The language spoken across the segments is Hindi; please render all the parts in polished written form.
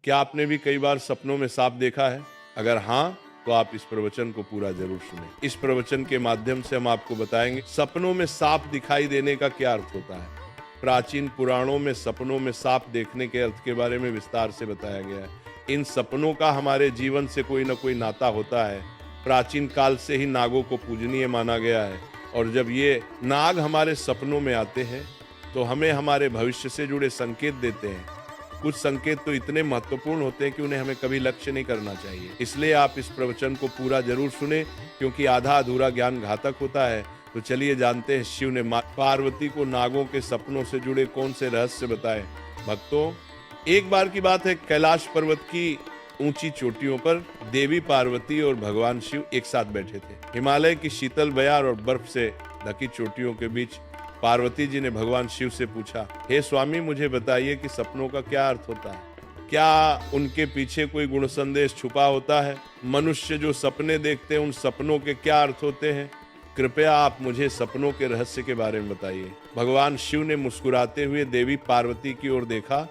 क्या आपने भी कई बार सपनों में सांप देखा है? अगर हाँ, तो आप इस प्रवचन को पूरा जरूर सुनें। इस प्रवचन के माध्यम से हम आपको बताएंगे सपनों में सांप दिखाई देने का क्या अर्थ होता है। प्राचीन पुराणों में सपनों में सांप देखने के अर्थ के बारे में विस्तार से बताया गया है। इन सपनों का हमारे जीवन से कोई न कोई नाता होता है। प्राचीन काल से ही नागों को पूजनीय माना गया है और जब ये नाग हमारे सपनों में आते हैं तो हमें हमारे भविष्य से जुड़े संकेत देते हैं। कुछ संकेत तो इतने महत्वपूर्ण होते हैं कि उन्हें हमें कभी लक्ष्य नहीं करना चाहिए। इसलिए आप इस प्रवचन को पूरा जरूर सुने, क्योंकि आधा अधूरा ज्ञान घातक होता है। तो चलिए जानते हैं शिव ने पार्वती को नागों के सपनों से जुड़े कौन से रहस्य बताए। भक्तों, एक बार की बात है, कैलाश पर्वत की ऊंची चोटियों पर देवी पार्वती और भगवान शिव एक साथ बैठे थे। हिमालय की शीतल बयार और बर्फ से ढकी चोटियों के बीच पार्वती जी ने भगवान शिव से पूछा, हे स्वामी, मुझे बताइए कि सपनों का क्या अर्थ होता है? क्या उनके पीछे कोई गुण संदेश छुपा होता है? मनुष्य जो सपने देखते हैं उन सपनों के क्या अर्थ होते हैं? कृपया आप मुझे सपनों के रहस्य के बारे में बताइए। भगवान शिव ने मुस्कुराते हुए देवी पार्वती की ओर देखा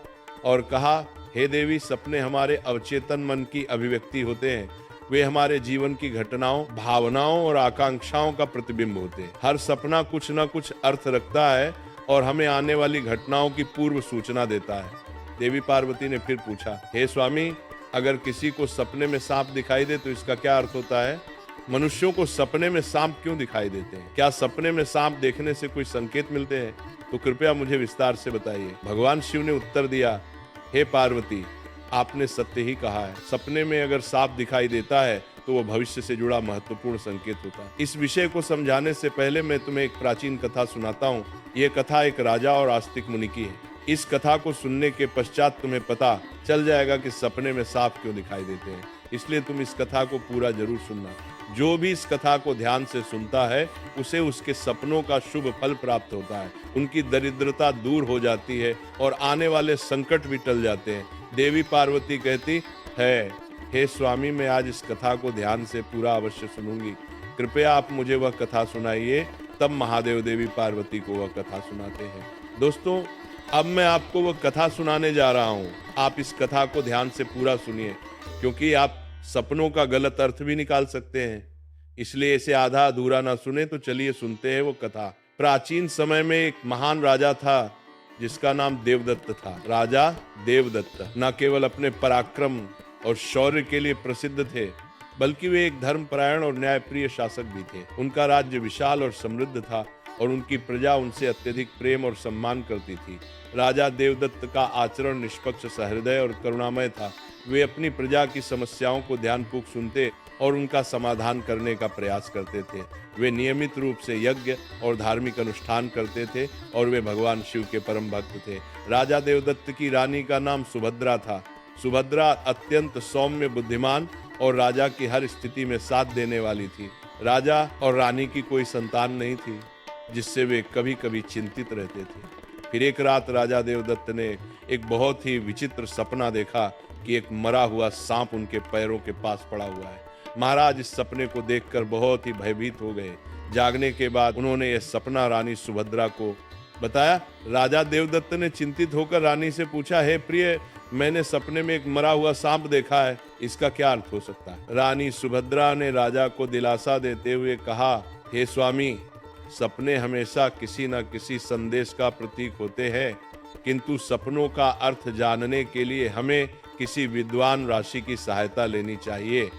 और कहा, हे देवी, सपने हमारे अवचेतन मन की अभिव्यक्ति होते हैं। वे हमारे जीवन की घटनाओं, भावनाओं और आकांक्षाओं का प्रतिबिंब होते हैं। हर सपना कुछ न कुछ अर्थ रखता है और हमें आने वाली घटनाओं की पूर्व सूचना देता है। देवी पार्वती ने फिर पूछा, हे स्वामी, अगर किसी को सपने में सांप दिखाई दे तो इसका क्या अर्थ होता है? मनुष्यों को सपने में सांप क्यों दिखाई देते हैं? क्या सपने में सांप देखने से कोई संकेत मिलते हैं? तो कृपया मुझे विस्तार से बताइए। भगवान शिव ने उत्तर दिया, हे पार्वती, आपने सत्य ही कहा है। सपने में अगर सांप दिखाई देता है तो वो भविष्य से जुड़ा महत्वपूर्ण संकेत होता है। इस विषय को समझाने से पहले मैं तुम्हें एक प्राचीन कथा सुनाता हूँ। ये कथा एक राजा और आस्तिक मुनि की है। इस कथा को सुनने के पश्चात तुम्हें पता चल जाएगा कि सपने में सांप क्यों दिखाई देते हैं। इसलिए तुम इस कथा को पूरा जरूर सुनना। जो भी इस कथा को ध्यान से सुनता है उसे उसके सपनों का शुभ फल प्राप्त होता है। उनकी दरिद्रता दूर हो जाती है और आने वाले संकट भी टल जाते हैं। देवी पार्वती कहती है, हे स्वामी, मैं आज इस कथा को ध्यान से पूरा अवश्य सुनूंगी। कृपया आप मुझे वह कथा सुनाइए। तब महादेव देवी पार्वती को वह कथा सुनाते हैं। दोस्तों, अब मैं आपको वह कथा सुनाने जा रहा हूँ। आप इस कथा को ध्यान से पूरा सुनिए, क्योंकि आप सपनों का गलत अर्थ भी निकाल सकते हैं। इसलिए इसे आधा अधूरा ना सुने। तो चलिए सुनते हैं वो कथा। प्राचीन समय में एक महान राजा था जिसका नाम देवदत्त था। राजा देवदत्त न केवल अपने पराक्रम और शौर्य के लिए प्रसिद्ध थे, बल्कि वे एक धर्मपरायण और न्यायप्रिय शासक भी थे। उनका राज्य विशाल और समृद्ध था और उनकी प्रजा उनसे अत्यधिक प्रेम और सम्मान करती थी। राजा देवदत्त का आचरण निष्पक्ष, सहृदय और करुणामय था। वे अपनी प्रजा की समस्याओं को ध्यानपूर्वक सुनते और उनका समाधान करने का प्रयास करते थे। वे नियमित रूप से यज्ञ और धार्मिक अनुष्ठान करते थे और वे भगवान शिव के परम भक्त थे। राजा देवदत्त की रानी का नाम सुभद्रा था। सुभद्रा अत्यंत सौम्य, बुद्धिमान और राजा की हर स्थिति में साथ देने वाली थी। राजा और रानी की कोई संतान नहीं थी, जिससे वे कभी कभी चिंतित रहते थे। फिर एक रात राजा देवदत्त ने एक बहुत ही विचित्र सपना देखा कि एक मरा हुआ सांप उनके पैरों के पास पड़ा हुआ है। महाराज इस सपने को देखकर बहुत ही भयभीत हो गए। जागने के बाद उन्होंने यह सपना रानी सुभद्रा को बताया। राजा देवदत्त ने चिंतित होकर रानी से पूछा, हे प्रिय, मैंने सपने में एक मरा हुआ सांप देखा है, इसका क्या अर्थ हो सकता है? रानी सुभद्रा ने राजा को दिलासा देते हुए कहा, हे स्वामी, सपने हमेशा किसी न किसी संदेश का प्रतीक होते हैं, किंतु सपनों का अर्थ जानने के लिए हमें किसी विद्वान ऋषि की सहायता लेनी चाहिए।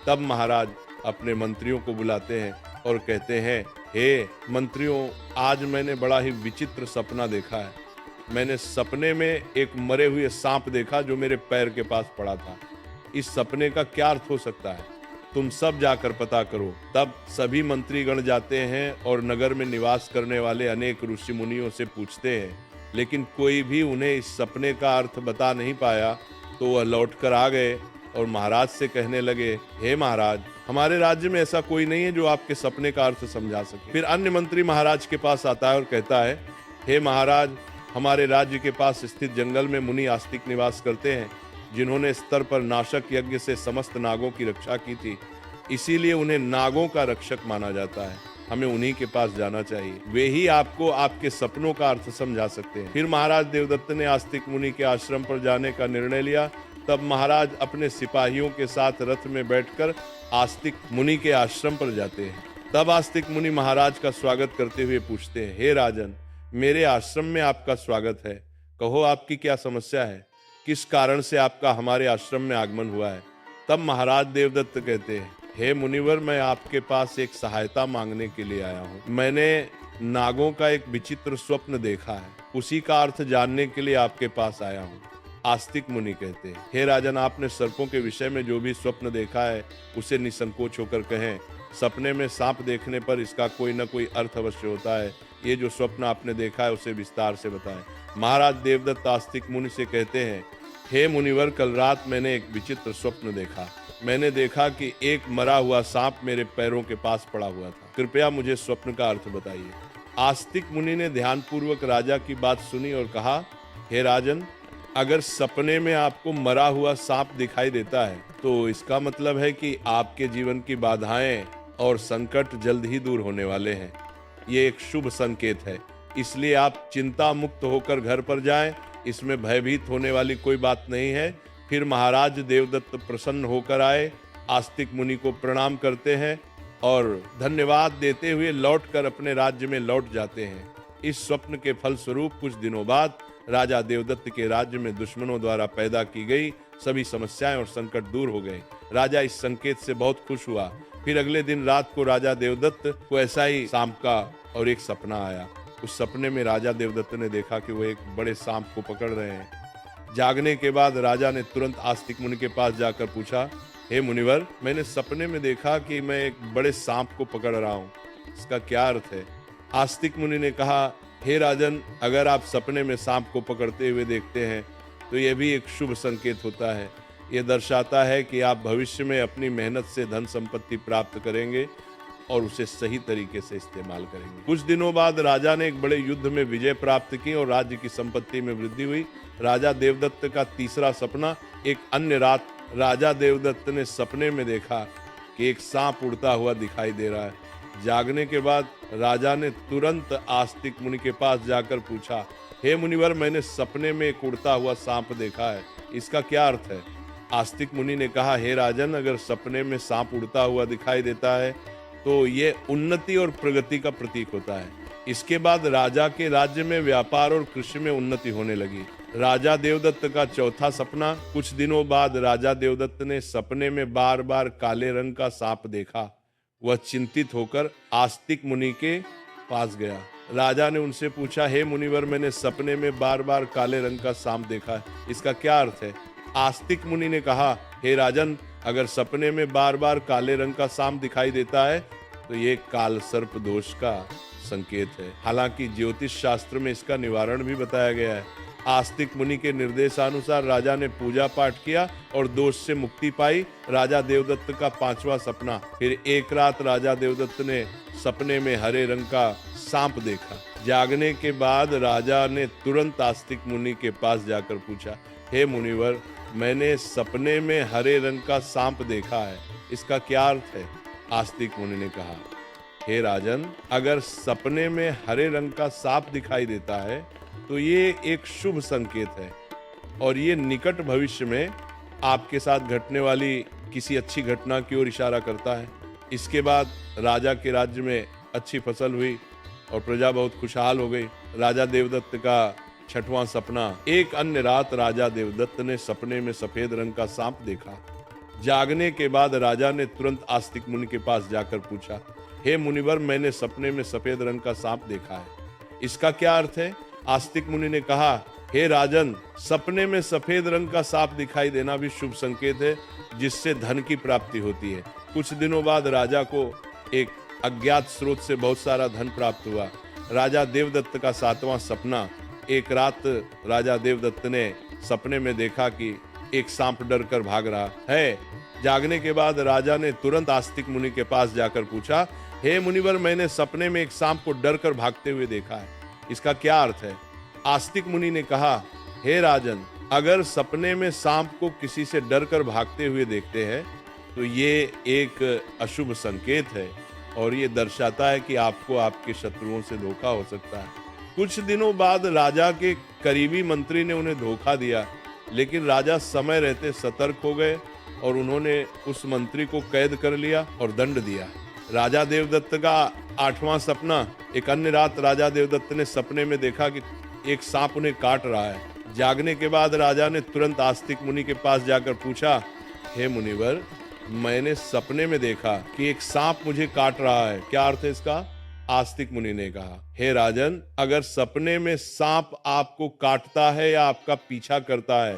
तब महाराज अपने मंत्रियों को बुलाते हैं और कहते हैं, हे मंत्रियों, आज मैंने बड़ा ही विचित्र सपना देखा है। मैंने सपने में एक मरे हुए सांप देखा जो मेरे पैर के पास पड़ा था। इस सपने का क्या अर्थ हो सकता है? तुम सब जाकर पता करो। तब सभी मंत्रीगण जाते हैं और नगर में निवास करने वाले अनेक ऋषि मुनियों से पूछते हैं, लेकिन कोई भी उन्हें इस सपने का अर्थ बता नहीं पाया। तो वह लौटकर आ गए और महाराज से कहने लगे, हे महाराज, हमारे राज्य में ऐसा कोई नहीं है जो आपके सपने का अर्थ समझा सके। फिर अन्य मंत्री महाराज के पास आता है और कहता है, हे महाराज, हमारे राज्य के पास स्थित जंगल में मुनि आस्तिक निवास करते हैं, जिन्होंने स्तर पर नाशक यज्ञ से समस्त नागों की रक्षा की थी। इसीलिए उन्हें नागों का रक्षक माना जाता है। हमें उन्हीं के पास जाना चाहिए। वे ही आपको आपके सपनों का अर्थ समझा सकते हैं। फिर महाराज देवदत्त ने आस्तिक मुनि के आश्रम पर जाने का निर्णय लिया तब महाराज अपने सिपाहियों के साथ रथ में बैठकर आस्तिक मुनि के आश्रम पर जाते हैं। तब आस्तिक मुनि महाराज का स्वागत करते हुए पूछते हैं, हे राजन, मेरे आश्रम में आपका स्वागत है। कहो आपकी क्या समस्या है, किस कारण से आपका हमारे आश्रम में आगमन हुआ है। तब महाराज देवदत्त कहते हैं, हे मुनिवर, मैं आपके पास एक सहायता मांगने के लिए आया हूँ। मैंने नागों का एक विचित्र स्वप्न देखा है, उसी का अर्थ जानने के लिए आपके पास आया हूँ। आस्तिक मुनि कहते हैं, हे राजन, आपने सर्पों के विषय में जो भी स्वप्न देखा है उसे निसंकोच होकर कहें। सपने में सांप देखने पर इसका कोई न कोई अर्थ अवश्य होता है। ये जो स्वप्न आपने देखा है उसे विस्तार से बताएं। महाराज देवदत्त आस्तिक मुनि से कहते हैं, हे मुनिवर, कल रात मैंने एक विचित्र स्वप्न देखा। मैंने देखा कि एक मरा हुआ सांप मेरे पैरों के पास पड़ा हुआ था। कृपया मुझे स्वप्न का अर्थ बताइए। आस्तिक मुनि ने ध्यानपूर्वक राजा की बात सुनी और कहा, हे राजन, अगर सपने में आपको मरा हुआ सांप दिखाई देता है तो इसका मतलब है कि आपके जीवन की बाधाएं और संकट जल्द ही दूर होने वाले हैं। ये एक शुभ संकेत है, इसलिए आप चिंता मुक्त होकर घर पर जाएं। इसमें भयभीत होने वाली कोई बात नहीं है। फिर महाराज देवदत्त प्रसन्न होकर आए, आस्तिक मुनि को प्रणाम करते हैं और धन्यवाद देते हुए लौटकर अपने राज्य में लौट जाते हैं। इस स्वप्न के फलस्वरूप कुछ दिनों बाद राजा देवदत्त के राज्य में दुश्मनों द्वारा पैदा की गई सभी समस्याएं और संकट दूर हो गए। राजा इस संकेत से बहुत खुश हुआ। फिर अगले दिन रात को राजा देवदत्त को ऐसा ही सांप का और एक सपना आया। उस सपने में राजा देवदत्त ने देखा कि वो एक बड़े सांप को पकड़ रहे हैं। जागने के बाद राजा ने तुरंत आस्तिक मुनि के पास जाकर पूछा, हे मुनिवर, मैंने सपने में देखा कि मैं एक बड़े सांप को पकड़ रहा हूँ, इसका क्या अर्थ है। आस्तिक मुनि ने कहा, हे राजन, अगर आप सपने में सांप को पकड़ते हुए देखते हैं तो यह भी एक शुभ संकेत होता है। यह दर्शाता है कि आप भविष्य में अपनी मेहनत से धन संपत्ति प्राप्त करेंगे और उसे सही तरीके से इस्तेमाल करेंगे। कुछ दिनों बाद राजा ने एक बड़े युद्ध में विजय प्राप्त की और राज्य की संपत्ति में वृद्धि हुई। राजा देवदत्त का तीसरा सपना, एक अन्य रात राजा देवदत्त ने सपने में देखा कि एक सांप उड़ता हुआ दिखाई दे रहा है। जागने के बाद राजा ने तुरंत आस्तिक मुनि के पास जाकर पूछा, हे मुनिवर, मैंने सपने में एक उड़ता हुआ सांप देखा है, इसका क्या अर्थ है। आस्तिक मुनि ने कहा, हे राजन, अगर सपने में सांप उड़ता हुआ दिखाई देता है तो ये उन्नति और प्रगति का प्रतीक होता है। इसके बाद राजा के राज्य में व्यापार और कृषि में उन्नति होने लगी। राजा देवदत्त का चौथा सपना, कुछ दिनों बाद राजा देवदत्त ने सपने में बार बार काले रंग का सांप देखा। वह चिंतित होकर आस्तिक मुनि के पास गया। राजा ने उनसे पूछा, हे मुनिवर, मैंने सपने में बार बार काले रंग का सांप देखा है, इसका क्या अर्थ है। आस्तिक मुनि ने कहा, हे राजन, अगर सपने में बार बार काले रंग का सांप दिखाई देता है तो ये काल सर्प दोष का संकेत है। हालांकि ज्योतिष शास्त्र में इसका निवारण भी बताया गया है। आस्तिक मुनि के निर्देशानुसार राजा ने पूजा पाठ किया और दोष से मुक्ति पाई। राजा देवदत्त का पांचवा सपना, फिर एक रात राजा देवदत्त ने सपने में हरे रंग का सांप देखा। जागने के बाद राजा ने तुरंत आस्तिक मुनि के पास जाकर पूछा, हे मुनिवर, मैंने सपने में हरे रंग का सांप देखा है, इसका क्या अर्थ है। आस्तिक मुनि ने कहा, हे राजन, अगर सपने में हरे रंग का सांप दिखाई देता है तो ये एक शुभ संकेत है और ये निकट भविष्य में आपके साथ घटने वाली किसी अच्छी घटना की ओर इशारा करता है। इसके बाद राजा के राज्य में अच्छी फसल हुई और प्रजा बहुत खुशहाल हो गई। राजा देवदत्त का छठवां सपना, एक अन्य रात राजा देवदत्त ने सपने में सफेद रंग का सांप देखा। जागने के बाद राजा ने तुरंत आस्तिक मुनि के पास जाकर पूछा, हे मुनिवर, मैंने सपने में सफेद रंग का सांप देखा है, इसका क्या अर्थ है। आस्तिक मुनि ने कहा, हे राजन, सपने में सफेद रंग का सांप दिखाई देना भी शुभ संकेत है, जिससे धन की प्राप्ति होती है। कुछ दिनों बाद राजा को एक अज्ञात स्रोत से बहुत सारा धन प्राप्त हुआ। राजा देवदत्त का सातवां सपना, एक रात राजा देवदत्त ने सपने में देखा कि एक सांप डर कर भाग रहा है। जागने के बाद राजा ने तुरंत आस्तिक मुनि के पास जाकर पूछा, हे मुनिवर, मैंने सपने में एक सांप को डर कर भागते हुए देखा है, इसका क्या अर्थ है। आस्तिक मुनि ने कहा, हे राजन, अगर सपने में सांप को किसी से डर कर भागते हुए देखते हैं तो ये एक अशुभ संकेत है और ये दर्शाता है कि आपको आपके शत्रुओं से धोखा हो सकता है। कुछ दिनों बाद राजा के करीबी मंत्री ने उन्हें धोखा दिया लेकिन राजा समय रहते सतर्क हो गए और उन्होंने उस मंत्री को कैद कर लिया और दंड दिया। राजा देवदत्त का 8वां सपना। एक अन्य रात राजा देवदत्त ने सपने में देखा कि एक सांप उन्हें काट रहा है। जागने के बाद राजा ने तुरंत आस्तिक मुनि के पास जाकर पूछा, हे मुनिवर, मैंने सपने में देखा कि एक सांप मुझे काट रहा है, क्या अर्थ है इसका? आस्तिक मुनि ने कहा, हे राजन, अगर सपने में सांप आपको काटता है या आपका पीछा करता है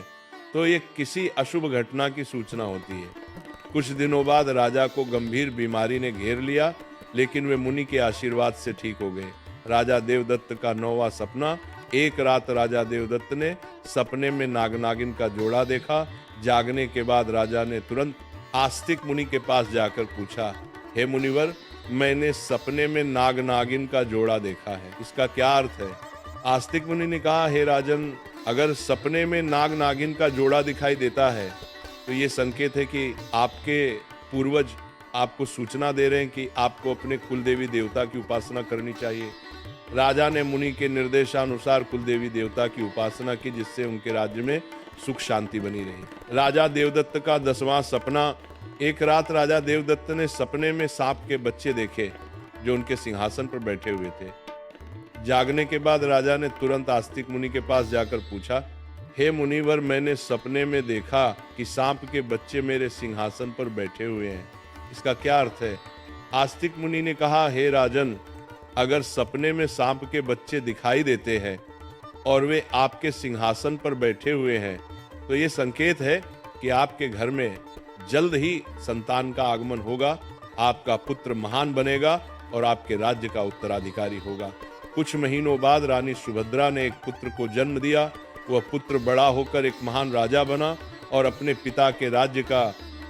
तो ये किसी अशुभ घटना की सूचना होती है। कुछ दिनों बाद राजा को गंभीर बीमारी ने घेर लिया, लेकिन वे मुनि के आशीर्वाद से ठीक हो गए। राजा देवदत्त का 9वां सपना। एक रात राजा देवदत्त ने सपने में नाग नागिन का जोड़ा देखा। जागने के बाद राजा ने तुरंत आस्तिक मुनि के पास जाकर पूछा, हे मुनिवर, मैंने सपने में नाग नागिन का जोड़ा देखा है, इसका क्या अर्थ है? आस्तिक मुनि ने कहा, हे राजन, अगर सपने में नाग नागिन का जोड़ा दिखाई देता है तो ये संकेत है कि आपके पूर्वज आपको सूचना दे रहे हैं कि आपको अपने कुल देवी देवता की उपासना करनी चाहिए। राजा ने मुनि के निर्देशानुसार कुल देवी देवता की उपासना की, जिससे उनके राज्य में सुख शांति बनी रही। राजा देवदत्त का 10वां सपना। एक रात राजा देवदत्त ने सपने में सांप के बच्चे देखे जो उनके सिंहासन पर बैठे हुए थे। जागने के बाद राजा ने तुरंत आस्तिक मुनि के पास जाकर पूछा, हे मुनिवर, मैंने सपने में देखा कि सांप के बच्चे मेरे सिंहासन पर बैठे हुए हैं, इसका क्या अर्थ है? आस्तिक मुनि ने कहा, हे राजन, अगर सपने में सांप के बच्चे दिखाई देते हैं और वे आपके सिंहासन पर बैठे हुए हैं तो ये संकेत है कि आपके घर में जल्द ही संतान का आगमन होगा, आपका पुत्र महान बनेगा और आपके राज्य का उत्तराधिकारी होगा। कुछ महीनों बाद रानी सुभद्रा ने एक पुत्र को जन्म दिया। वह पुत्र बड़ा होकर एक महान राजा बना और अपने पिता के राज्य का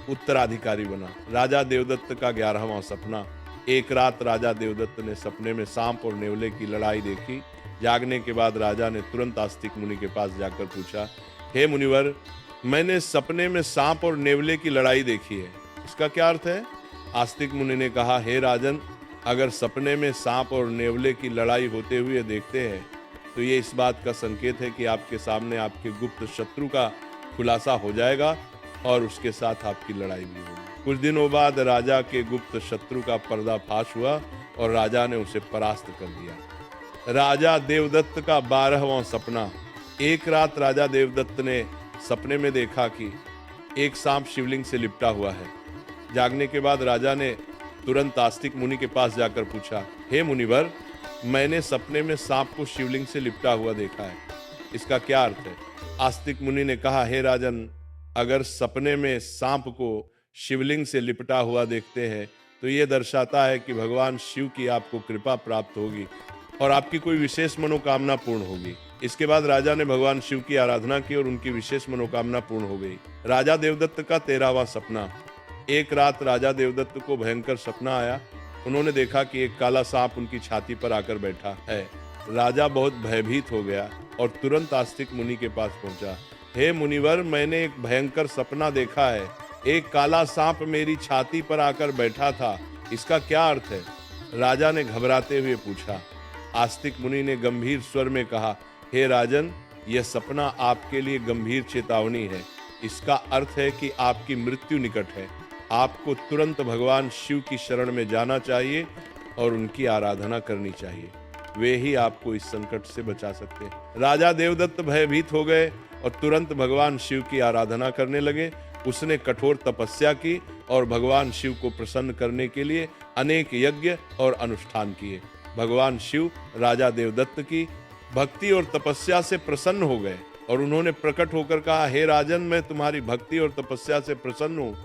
उत्तराधिकारी बना। राजा देवदत्त का 11वां सपना। एक रात राजा देवदत्त ने सपने में सांप और नेवले की लड़ाई देखी। जागने के बाद राजा ने तुरंत आस्तिक मुनि के पास जाकर पूछा, हे मुनिवर, मैंने सपने में सांप और नेवले की लड़ाई देखी है, इसका क्या अर्थ है? आस्तिक मुनि ने कहा, हे राजन, अगर सपने में सांप और नेवले की लड़ाई होते हुए देखते हैं तो ये इस बात का संकेत है कि आपके सामने आपके गुप्त शत्रु का खुलासा हो जाएगा और उसके साथ आपकी लड़ाई भी होगी। कुछ दिनों बाद राजा के गुप्त शत्रु का पर्दाफाश हुआ और राजा ने उसे परास्त कर दिया। राजा देवदत्त का 12वां सपना। एक रात राजा देवदत्त ने सपने में देखा कि एक सांप शिवलिंग से लिपटा हुआ है। जागने के बाद राजा ने तुरंत आस्तिक मुनि के पास जाकर पूछा, हे मुनिवर, मैंने सपने में सांप को शिवलिंग से लिपटा हुआ देखा है, इसका क्या अर्थ है? आस्तिक मुनि ने कहा, हे राजन, अगर सपने में सांप को शिवलिंग से लिपटा हुआ देखते हैं तो यह दर्शाता है कि भगवान शिव की आपको कृपा प्राप्त होगी और आपकी कोई विशेष मनोकामना पूर्ण होगी। इसके बाद राजा ने भगवान शिव की आराधना की और उनकी विशेष मनोकामना पूर्ण हो गई। राजा देवदत्त का 13वां सपना। एक रात राजा देवदत्त को भयंकर सपना आया। उन्होंने देखा कि एक काला सांप उनकी छाती पर आकर बैठा है। राजा बहुत भयभीत हो गया और तुरंत आस्तिक मुनि के पास पहुंचा। हे मुनिवर, मैंने एक भयंकर सपना देखा है, एक काला सांप मेरी छाती पर आकर बैठा था, इसका क्या अर्थ है? राजा ने घबराते हुए पूछा। आस्तिक मुनि ने गंभीर स्वर में कहा, हे राजन, यह सपना आपके लिए गंभीर चेतावनी है। इसका अर्थ है कि आपकी मृत्यु निकट है। आपको तुरंत भगवान शिव की शरण में जाना चाहिए और उनकी आराधना करनी चाहिए, वे ही आपको इस संकट से बचा सकते हैं। राजा देवदत्त भयभीत हो गए और तुरंत भगवान शिव की आराधना करने लगे। उसने कठोर तपस्या की और भगवान शिव को प्रसन्न करने के लिए अनेक यज्ञ और अनुष्ठान किए। भगवान शिव राजा देवदत्त की भक्ति और तपस्या से प्रसन्न हो गए और उन्होंने प्रकट होकर कहा, हे राजन, मैं तुम्हारी भक्ति और तपस्या से प्रसन्न हूँ।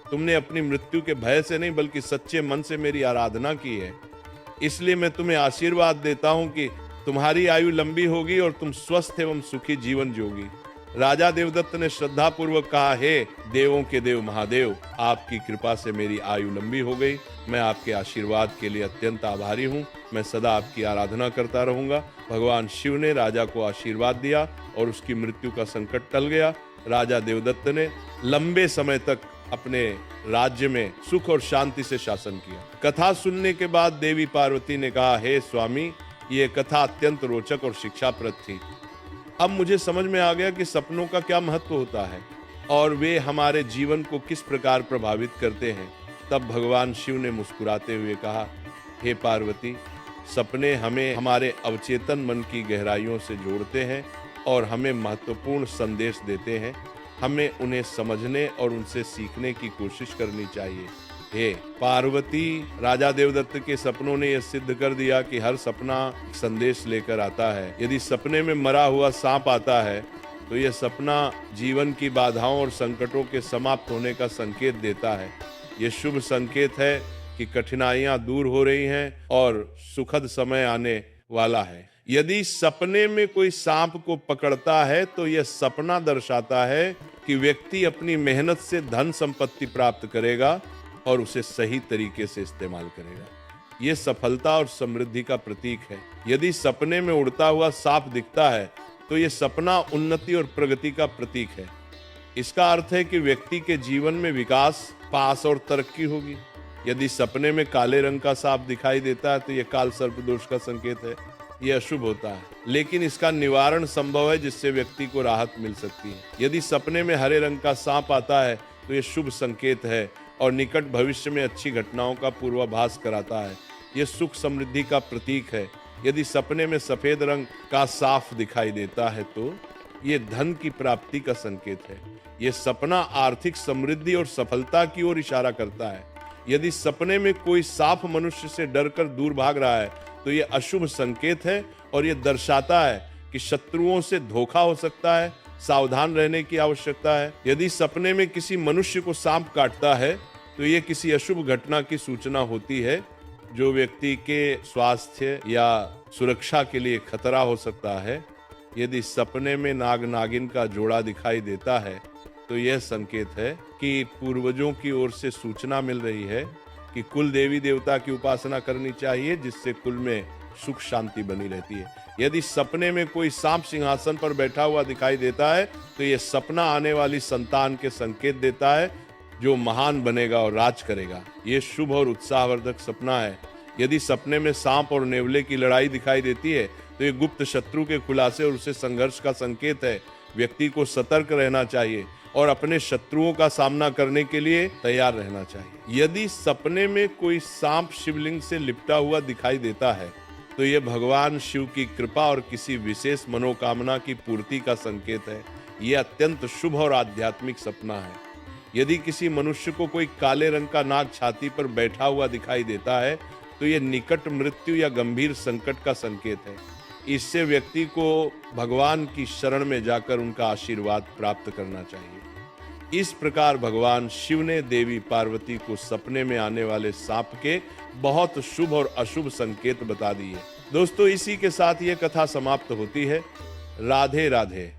तुमने अपनी मृत्यु के भय से नहीं बल्कि सच्चे मन से मेरी आराधना की है, इसलिए मैं तुम्हें आशीर्वाद देता हूँ कि तुम्हारी आयु लंबी होगी और तुम स्वस्थ एवं सुखी जीवन जियोगी। राजा देवदत्त ने श्रद्धा पूर्वक कहा, हे देवों के देव महादेव, आपकी कृपा से मेरी आयु लंबी हो गई। मैं आपके आशीर्वाद के लिए अत्यंत आभारी हूँ। मैं सदा आपकी आराधना करता रहूंगा। भगवान शिव ने राजा को आशीर्वाद दिया और उसकी मृत्यु का संकट टल गया। राजा देवदत्त ने लंबे समय तक अपने राज्य में सुख और शांति से शासन किया। कथा सुनने के बाद देवी पार्वती ने कहा, हे स्वामी, ये कथा अत्यंत रोचक और शिक्षाप्रद थी। अब मुझे समझ में आ गया कि सपनों का क्या महत्व होता है और वे हमारे जीवन को किस प्रकार प्रभावित करते हैं। तब भगवान शिव ने मुस्कुराते हुए कहा, हे पार्वती, सपने हमें हमारे अवचेतन मन की गहराइयों से जोड़ते हैं और हमें महत्वपूर्ण संदेश देते हैं। हमें उन्हें समझने और उनसे सीखने की कोशिश करनी चाहिए। हे पार्वती, राजा देवदत्त के सपनों ने यह सिद्ध कर दिया कि हर सपना संदेश लेकर आता है। यदि सपने में मरा हुआ सांप आता है तो यह सपना जीवन की बाधाओं और संकटों के समाप्त होने का संकेत देता है। यह शुभ संकेत है कि कठिनाइयां दूर हो रही हैं और सुखद समय आने वाला है। यदि सपने में कोई सांप को पकड़ता है तो यह सपना दर्शाता है कि व्यक्ति अपनी मेहनत से धन संपत्ति प्राप्त करेगा और उसे सही तरीके से इस्तेमाल करेगा। यह सफलता और समृद्धि का प्रतीक है। यदि सपने में उड़ता हुआ सांप दिखता है तो यह सपना उन्नति और प्रगति का प्रतीक है। इसका अर्थ है कि व्यक्ति के जीवन में विकास, पास और तरक्की होगी। यदि सपने में काले रंग का सांप दिखाई देता है तो यह काल सर्प दोष का संकेत है। यह अशुभ होता है, लेकिन इसका निवारण संभव है जिससे व्यक्ति को राहत मिल सकती है। यदि सपने में हरे रंग का सांप आता है तो यह शुभ संकेत है और निकट भविष्य में अच्छी घटनाओं का पूर्वाभास कराता है। यह सुख समृद्धि का प्रतीक है। यदि सपने में सफेद रंग का सांप दिखाई देता है तो यह धन की प्राप्ति का संकेत है। यह सपना आर्थिक समृद्धि और सफलता की ओर इशारा करता है। यदि सपने में कोई सांप मनुष्य से डरकर दूर भाग रहा है तो यह अशुभ संकेत है और यह दर्शाता है कि शत्रुओं से धोखा हो सकता है। सावधान रहने की आवश्यकता है। यदि सपने में किसी मनुष्य को सांप काटता है तो यह किसी अशुभ घटना की सूचना होती है जो व्यक्ति के स्वास्थ्य या सुरक्षा के लिए खतरा हो सकता है। यदि सपने में नाग नागिन का जोड़ा दिखाई देता है तो यह संकेत है कि पूर्वजों की ओर से सूचना मिल रही है कि कुल देवी देवता की उपासना करनी चाहिए, जिससे कुल में सुख शांति बनी रहती है। यदि सपने में कोई सांप सिंहासन पर बैठा हुआ दिखाई देता है तो यह सपना आने वाली संतान के संकेत देता है जो महान बनेगा और राज करेगा। यह शुभ और उत्साहवर्धक सपना है। यदि सपने में सांप और नेवले की लड़ाई दिखाई देती है तो यह गुप्त शत्रु के खुलासे और उसे संघर्ष का संकेत है। व्यक्ति को सतर्क रहना चाहिए और अपने शत्रुओं का सामना करने के लिए तैयार रहना चाहिए। यदि सपने में कोई सांप शिवलिंग से लिपटा हुआ दिखाई देता है तो यह भगवान शिव की कृपा और किसी विशेष मनोकामना की पूर्ति का संकेत है। यह अत्यंत शुभ और आध्यात्मिक सपना है। यदि किसी मनुष्य को कोई काले रंग का नाग छाती पर बैठा हुआ दिखाई देता है तो यह निकट मृत्यु या गंभीर संकट का संकेत है। इससे व्यक्ति को भगवान की शरण में जाकर उनका आशीर्वाद प्राप्त करना चाहिए। इस प्रकार भगवान शिव ने देवी पार्वती को सपने में आने वाले सांप के बहुत शुभ और अशुभ संकेत बता दिए। दोस्तों, इसी के साथ ये कथा समाप्त होती है। राधे राधे।